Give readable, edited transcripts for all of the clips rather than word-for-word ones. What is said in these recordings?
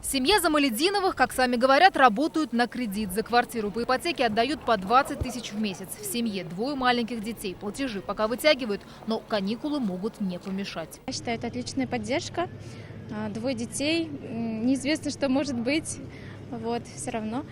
Семья Замалединовых, как сами говорят, работают на кредит. За квартиру по ипотеке отдают по 20 тысяч в месяц. В семье двое маленьких детей. Платежи пока вытягивают, но каникулы могут не помешать. Я считаю, это отличная поддержка. Двое детей. Неизвестно, что может быть. Все равно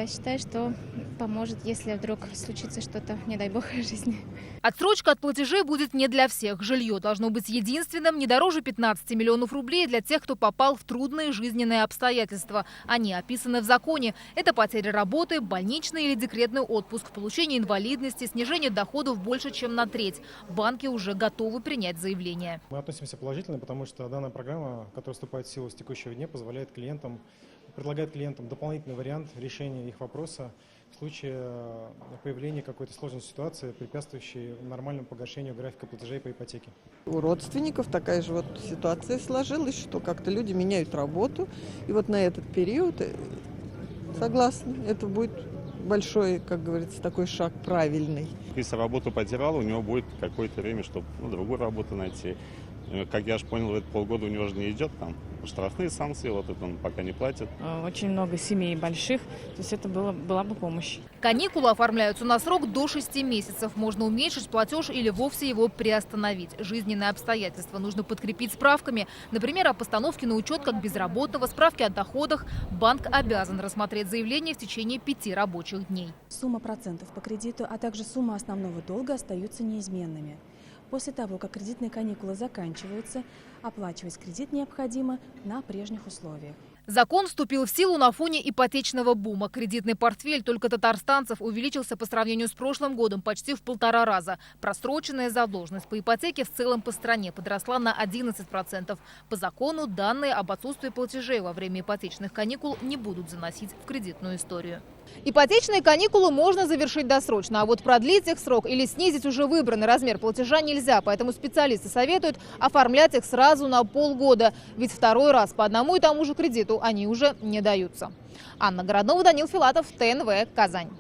считаю, что поможет, если вдруг случится что-то, не дай бог, в жизни. Отсрочка от платежей будет не для всех. Жилье должно быть единственным, не дороже 15 миллионов рублей для тех, кто попал в трудные жизненные обстоятельства. Они описаны в законе. Это потеря работы, больничный или декретный отпуск, получение инвалидности, снижение доходов больше, чем на треть. Банки уже готовы принять заявление. Мы относимся положительно, потому что данная программа, которая вступает в силу с текущего дня, предлагает клиентам дополнительный вариант решения их вопроса в случае появления какой-то сложной ситуации, препятствующей нормальному погашению графика платежей по ипотеке. У родственников такая же ситуация сложилась, что как-то люди меняют работу. И на этот период, согласна, это будет большой, как говорится, такой шаг правильный. Если работу потерял, у него будет какое-то время, чтобы другую работу найти. Как я же понял, в это полгода у него же не идет там штрафные санкции, это он пока не платит. Очень много семей больших, то есть это была бы помощь. Каникулы оформляются на срок до 6 месяцев. Можно уменьшить платеж или вовсе его приостановить. Жизненные обстоятельства нужно подкрепить справками. Например, о постановке на учет как безработного, справки о доходах. Банк обязан рассмотреть заявление в течение 5 рабочих дней. Сумма процентов по кредиту, а также сумма основного долга остаются неизменными. После того, как кредитные каникулы заканчиваются, оплачивать кредит необходимо на прежних условиях. Закон вступил в силу на фоне ипотечного бума. Кредитный портфель только татарстанцев увеличился по сравнению с прошлым годом почти в 1,5 раза. Просроченная задолженность по ипотеке в целом по стране подросла на 11%. По закону данные об отсутствии платежей во время ипотечных каникул не будут заносить в кредитную историю. Ипотечные каникулы можно завершить досрочно, а вот продлить их срок или снизить уже выбранный размер платежа нельзя. Поэтому специалисты советуют оформлять их сразу на полгода. Ведь второй раз по одному и тому же кредиту они уже не даются. Анна Городнова, Данил Филатов, ТНВ, Казань.